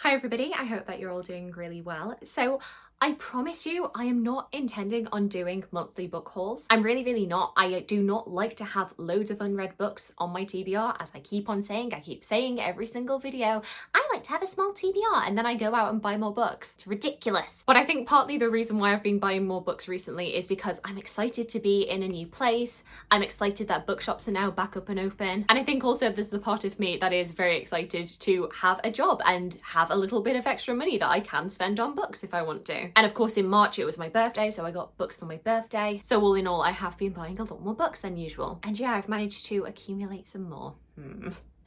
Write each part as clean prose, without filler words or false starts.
Hi everybody, I hope that you're all doing really well. So I promise you, I am not intending on doing monthly book hauls. I'm really not. I do not like to have loads of unread books on my TBR, as I keep on saying. I keep saying every single video, I like to have a small TBR, and then I go out and buy more books. It's ridiculous. But I think partly the reason why I've been buying more books recently is because I'm excited to be in a new place. I'm excited that bookshops are now back up and open. And I think also there's the part of me that is very excited to have a job and have a little bit of extra money that I can spend on books if I want to. And of course in March it was my birthday, so I got books for my birthday. So all in all, I have been buying a lot more books than usual. And yeah, I've managed to accumulate some more.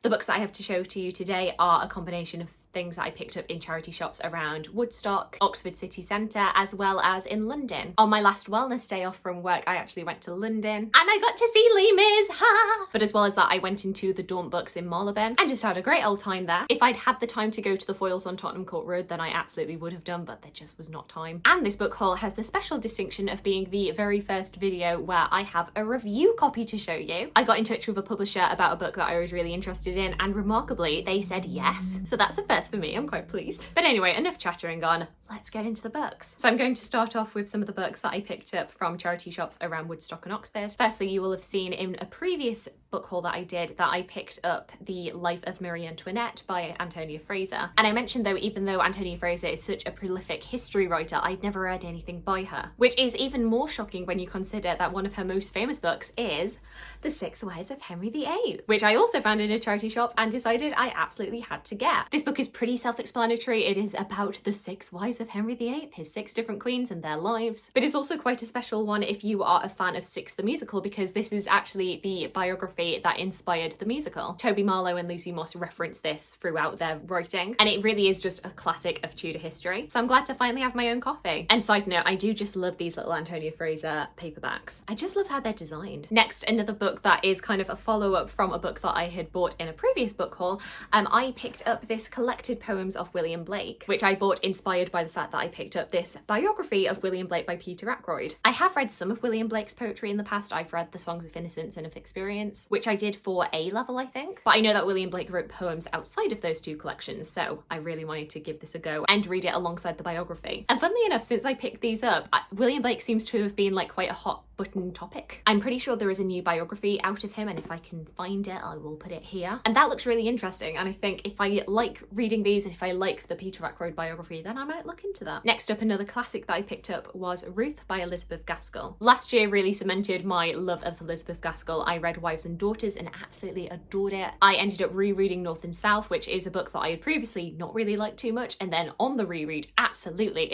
The books that I have to show to you today are a combination of things that I picked up in charity shops around Woodstock, Oxford city centre, as well as in London. On my last wellness day off from work, I actually went to London and I got to see Les Mis, ha! But as well as that, I went into the Daunt Books in Malerba and just had a great old time there. If I'd had the time to go to the foils on Tottenham Court Road, then I absolutely would have done, but there just was not time. And this book haul has the special distinction of being the very first video where I have a review copy to show you. I got in touch with a publisher about a book that I was really interested in, and remarkably, they said yes. So that's a first for me, I'm quite pleased. But anyway, enough chattering on, let's get into the books. So I'm going to start off with some of the books that I picked up from charity shops around Woodstock and Oxford. Firstly, you will have seen in a previous book haul that I did that I picked up The Life of Marie Antoinette by Antonia Fraser. And I mentioned though, even though Antonia Fraser is such a prolific history writer, I'd never read anything by her, which is even more shocking when you consider that one of her most famous books is The Six Wives of Henry VIII, which I also found in a charity shop and decided I absolutely had to get. This book is pretty self-explanatory. It is about the 6 wives of Henry VIII, his 6 different queens and their lives. But it's also quite a special one if you are a fan of Six the Musical, because this is actually the biography that inspired the musical. Toby Marlowe and Lucy Moss reference this throughout their writing, and it really is just a classic of Tudor history. So I'm glad to finally have my own copy. And side note, I do just love these little Antonia Fraser paperbacks. I just love how they're designed. Next, another book that is kind of a follow-up from a book that I had bought in a previous book haul. I picked up this Collected Poems of William Blake, which I bought inspired by the fact that I picked up this biography of William Blake by Peter Ackroyd. I have read some of William Blake's poetry in the past. I've read The Songs of Innocence and of Experience, which I did for A level, I think. But I know that William Blake wrote poems outside of those two collections, so I really wanted to give this a go and read it alongside the biography. And funnily enough, since I picked these up, William Blake seems to have been like quite a hot button topic. I'm pretty sure there is a new biography out of him, and if I can find it, I will put it here. And that looks really interesting, and I think if I like reading these and if I like the Peter Ackroyd biography, then I might look into that. Next up, another classic that I picked up was Ruth by Elizabeth Gaskell. Last year really cemented my love of Elizabeth Gaskell. I read Wives and Daughters and absolutely adored it. I ended up rereading North and South, which is a book that I had previously not really liked too much, and then on the reread, absolutely,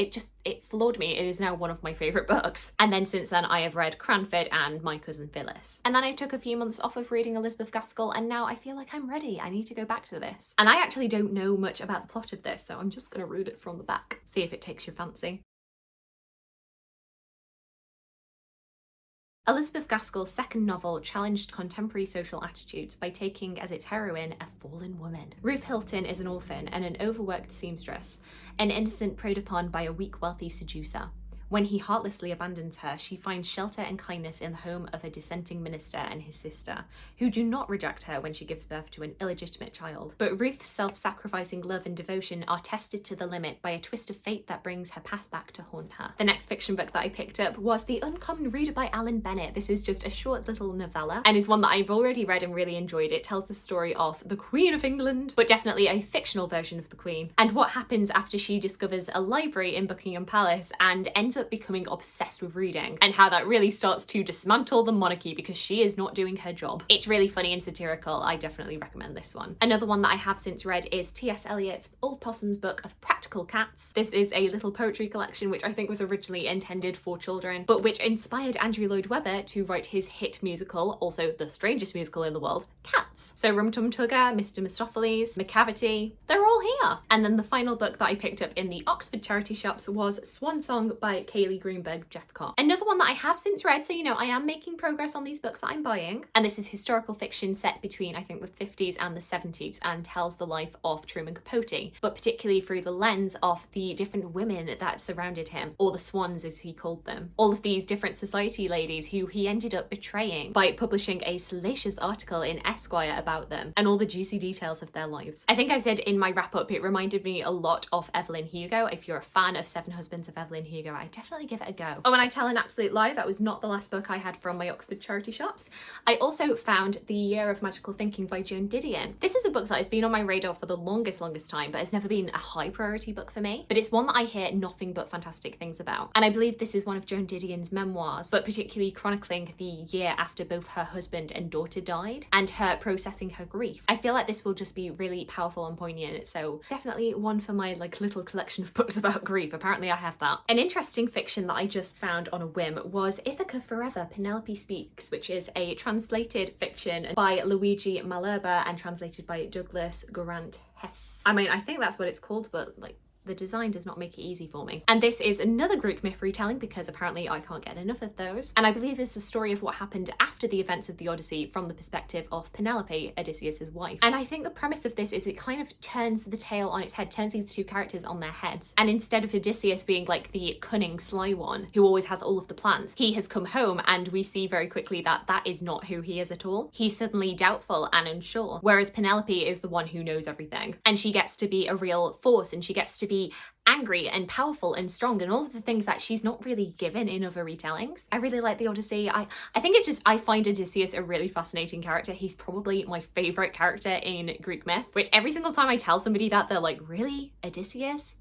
it floored me. It is now one of my favourite books. And then since then I have read Cranford and My Cousin Phyllis. And then I took a few months off of reading Elizabeth Gaskell, and now I feel like I'm ready. I need to go back to this. And I actually don't know much about the plot of this, so I'm just gonna read it from the back, see if it takes your fancy. Elizabeth Gaskell's second novel challenged contemporary social attitudes by taking as its heroine a fallen woman. Ruth Hilton is an orphan and an overworked seamstress, an innocent preyed upon by a weak, wealthy seducer. When he heartlessly abandons her, she finds shelter and kindness in the home of a dissenting minister and his sister, who do not reject her when she gives birth to an illegitimate child. But Ruth's self-sacrificing love and devotion are tested to the limit by a twist of fate that brings her past back to haunt her. The next fiction book that I picked up was The Uncommon Reader by Alan Bennet. This is just a short little novella and is one that I've already read and really enjoyed. It tells the story of the Queen of England, but definitely a fictional version of the Queen, and what happens after she discovers a library in Buckingham Palace and ends up becoming obsessed with reading, and how that really starts to dismantle the monarchy because she is not doing her job. It's really funny and satirical. I definitely recommend this one. Another one that I have since read is T.S. Eliot's Old Possum's book of Practical Cats. This is a little poetry collection which I think was originally intended for children, but which inspired Andrew Lloyd Webber to write his hit musical, also the strangest musical in the world, Cats. So Rum Tum Tugger, Mr. Mistopheles, McCavity, they're all here. And then the final book that I picked up in the Oxford charity shops was Swan Song by Kelleigh Greenberg-Jephcott. Another one that I have since read, so you know I am making progress on these books that I'm buying. And this is historical fiction set between, I think, the 50s and the 70s, and tells the life of Truman Capote, but particularly through the lens of the different women that surrounded him, or the swans as he called them. All of these different society ladies who he ended up betraying by publishing a salacious article in Esquire about them and all the juicy details of their lives. I think I said in my wrap up, it reminded me a lot of Evelyn Hugo. If you're a fan of Seven Husbands of Evelyn Hugo, I definitely give it a go. Oh, and I tell an absolute lie, that was not the last book I had from my Oxford charity shops. I also found The Year of Magical Thinking by Joan Didion. This is a book that has been on my radar for the longest time, but has never been a high priority book for me. But it's one that I hear nothing but fantastic things about. And I believe this is one of Joan Didion's memoirs, but particularly chronicling the year after both her husband and daughter died and her processing her grief. I feel like this will just be really powerful and poignant, so definitely one for my like little collection of books about grief. Apparently I have that. An interesting fiction that I just found on a whim was Ithaca Forever, Penelope Speaks, which is a translated fiction by Luigi Malerba and translated by Douglas Grant Hess. I mean, I think that's what it's called, but like the design does not make it easy for me. And this is another Greek myth retelling because apparently I can't get enough of those. And I believe it's the story of what happened after the events of the Odyssey from the perspective of Penelope, Odysseus's wife. And I think the premise of this is it kind of turns the tale on its head, turns these two characters on their heads. And instead of Odysseus being like the cunning, sly one who always has all of the plans, he has come home and we see very quickly that that is not who he is at all. He's suddenly doubtful and unsure, whereas Penelope is the one who knows everything. And she gets to be a real force and she gets to be angry and powerful and strong and all of the things that she's not really given in other retellings. I really like the Odyssey. I think it's just, I find Odysseus a really fascinating character. He's probably my favourite character in Greek myth, which every single time I tell somebody that, they're like, really? Odysseus?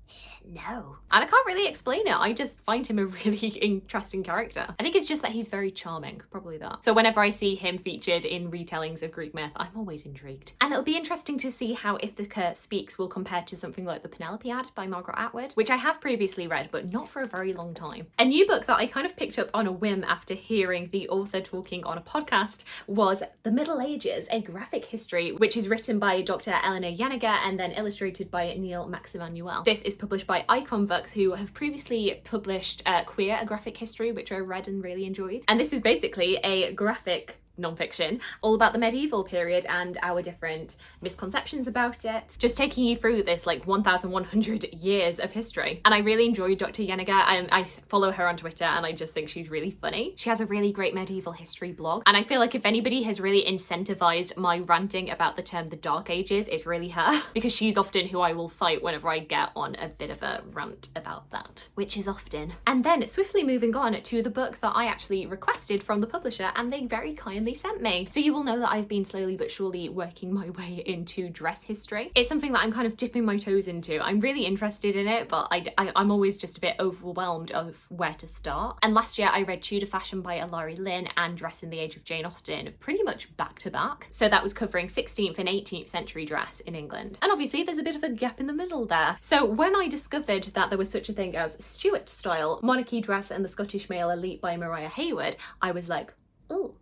No. And I can't really explain it. I just find him a really interesting character. I think it's just that he's very charming, probably that. So whenever I see him featured in retellings of Greek myth, I'm always intrigued. And it'll be interesting to see how Ithaca Speaks will compare to something like The Penelope Ad by Margaret Atwood, which I have previously read, but not for a very long time. A new book that I kind of picked up on a whim after hearing the author talking on a podcast was The Middle Ages, a graphic history, which is written by Dr. Eleanor Janega and then illustrated by Neil Maximanuel. This is published by Icon Books, who have previously published Queer, a graphic history, which I read and really enjoyed. And this is basically a graphic non-fiction all about the medieval period and our different misconceptions about it, just taking you through this like 1,100 years of history. And I really enjoyed Dr. Janega. I follow her on Twitter and I just think she's really funny. She has a really great medieval history blog, and I feel like if anybody has really incentivized my ranting about the term the Dark Ages, it's really her, because she's often who I will cite whenever I get on a bit of a rant about that, which is often. And then swiftly moving on to the book that I actually requested from the publisher and they very kindly sent me. So you will know that I've been slowly but surely working my way into dress history. It's something that I'm kind of dipping my toes into. I'm really interested in it, but I'm always just a bit overwhelmed of where to start. And last year I read Tudor Fashion by Ilari Lynn and Dress in the Age of Jane Austen pretty much back to back. So that was covering 16th and 18th century dress in England. And obviously there's a bit of a gap in the middle there. So when I discovered that there was such a thing as Stuart style, monarchy dress and the Scottish male elite by Mariah Hayward, I was like, oh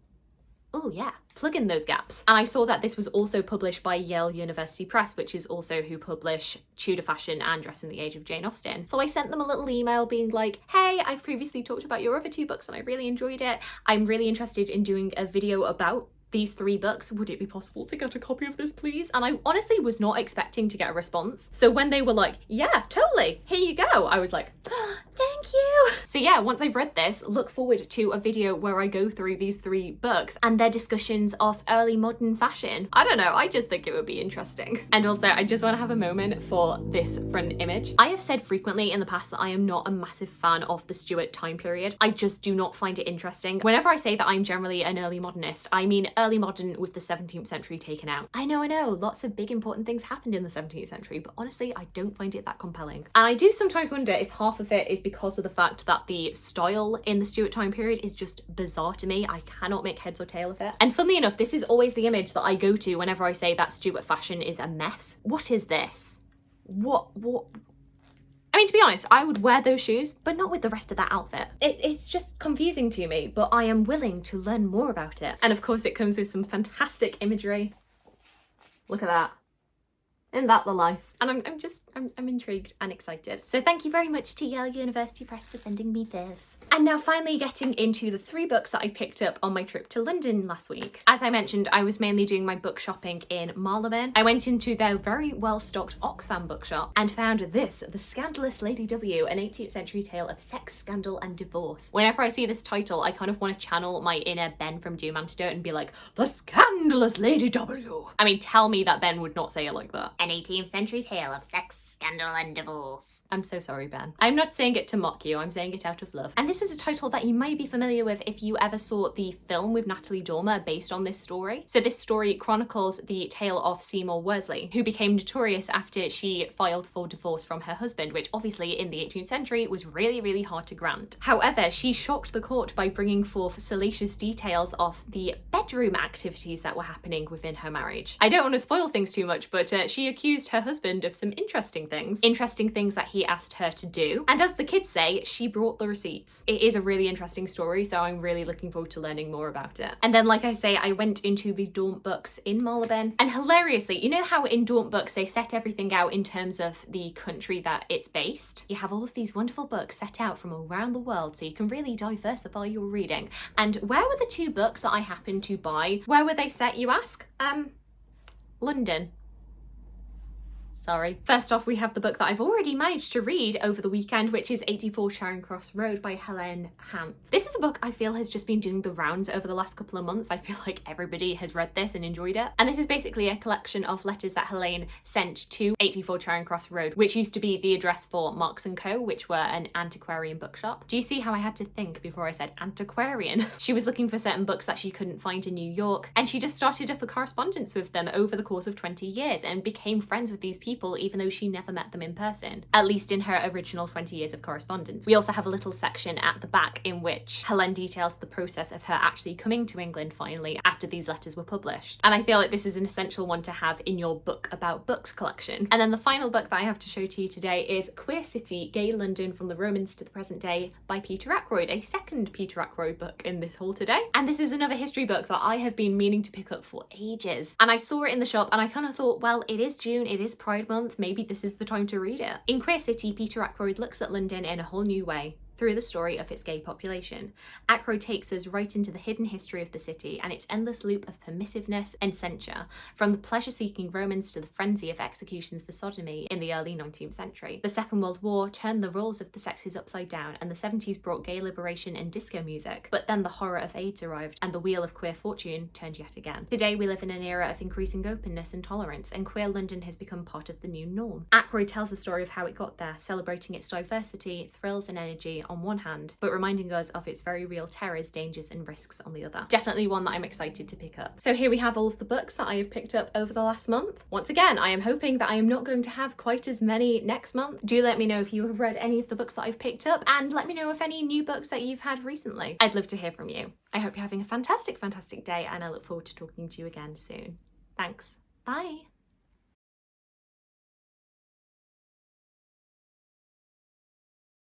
yeah, plug in those gaps. And I saw that this was also published by Yale University Press, which is also who publish Tudor Fashion and Dress in the Age of Jane Austen. So I sent them a little email being like, hey, I've previously talked about your other two books and I really enjoyed it. I'm really interested in doing a video about these three books. Would it be possible to get a copy of this, please? And I honestly was not expecting to get a response. So when they were like, yeah, totally, here you go, I was like, thank you. So yeah, once I've read this, look forward to a video where I go through these three books and their discussions of early modern fashion. I don't know, I just think it would be interesting. And also, I just want to have a moment for this front image. I have said frequently in the past that I am not a massive fan of the Stuart time period. I just do not find it interesting. Whenever I say that I'm generally an early modernist, I mean early modern with the 17th century taken out. I know, lots of big important things happened in the 17th century, but honestly, I don't find it that compelling. And I do sometimes wonder if half of it is because of the fact that the style in the Stuart time period is just bizarre to me. I cannot make heads or tail of it. And funnily enough, this is always the image that I go to whenever I say that Stuart fashion is a mess. What is this? What? I mean, to be honest, I would wear those shoes, but not with the rest of that outfit. It's just confusing to me, but I am willing to learn more about it. And of course, it comes with some fantastic imagery. Look at that. Isn't that the life? And I'm intrigued and excited. So thank you very much to Yale University Press for sending me this. And now finally getting into the 3 books that I picked up on my trip to London last week. As I mentioned, I was mainly doing my book shopping in Malerba. I went into their very well-stocked Oxfam bookshop and found this, The Scandalous Lady W, an 18th century tale of sex, scandal and divorce. Whenever I see this title, I kind of want to channel my inner Ben from Doom Antidote and be like, The Scandalous Lady W. I mean, tell me that Ben would not say it like that. An 18th century tale of sex, scandal and divorce. I'm so sorry, Ben. I'm not saying it to mock you, I'm saying it out of love. And this is a title that you might be familiar with if you ever saw the film with Natalie Dormer based on this story. So this story chronicles the tale of Seymour Worsley, who became notorious after she filed for divorce from her husband, which obviously in the 18th century was really, really hard to grant. However, she shocked the court by bringing forth salacious details of the bedroom activities that were happening within her marriage. I don't want to spoil things too much, but she accused her husband of some interesting things that he asked her to do. And as the kids say, she brought the receipts. It is a really interesting story, so I'm really looking forward to learning more about it. And then, like I say, I went into the Daunt books in Malerba, and hilariously, you know how in Daunt books they set everything out in terms of the country that it's based? You have all of these wonderful books set out from around the world, so you can really diversify your reading. And where were the 2 books that I happened to buy? Where were they set, you ask? London. Sorry. First off, we have the book that I've already managed to read over the weekend, which is 84 Charing Cross Road by Helene Hanff. This is a book I feel has just been doing the rounds over the last couple of months. I feel like everybody has read this and enjoyed it. And this is basically a collection of letters that Helene sent to 84 Charing Cross Road, which used to be the address for Marks & Co, which were an antiquarian bookshop. Do you see how I had to think before I said antiquarian? She was looking for certain books that she couldn't find in New York, and she just started up a correspondence with them over the course of 20 years and became friends with these people even though she never met them in person, at least in her original 20 years of correspondence. We also have a little section at the back in which Helene details the process of her actually coming to England finally after these letters were published. And I feel like this is an essential one to have in your book about books collection. And then the final book that I have to show to you today is Queer City, Gay London from the Romans to the Present Day by Peter Ackroyd, a second Peter Ackroyd book in this haul today. And this is another history book that I have been meaning to pick up for ages. And I saw it in the shop and I kind of thought, well, it is June, it is Pride Month, maybe this is the time to read it. In Queer City, Peter Ackroyd looks at London in a whole new way, through the story of its gay population. Ackroyd takes us right into the hidden history of the city and its endless loop of permissiveness and censure, from the pleasure-seeking Romans to the frenzy of executions for sodomy in the early 19th century. The Second World War turned the roles of the sexes upside down, and the 70s brought gay liberation and disco music. But then the horror of AIDS arrived, and the wheel of queer fortune turned yet again. Today we live in an era of increasing openness and tolerance, and queer London has become part of the new norm. Ackroyd tells the story of how it got there, celebrating its diversity, thrills and energy on one hand, but reminding us of its very real terrors, dangers and risks on the other. Definitely one that I'm excited to pick up. So here we have all of the books that I have picked up over the last month. Once again, I am hoping that I am not going to have quite as many next month. Do let me know if you have read any of the books that I've picked up, and let me know if any new books that you've had recently. I'd love to hear from you. I hope you're having a fantastic, fantastic day, and I look forward to talking to you again soon. Thanks. Bye.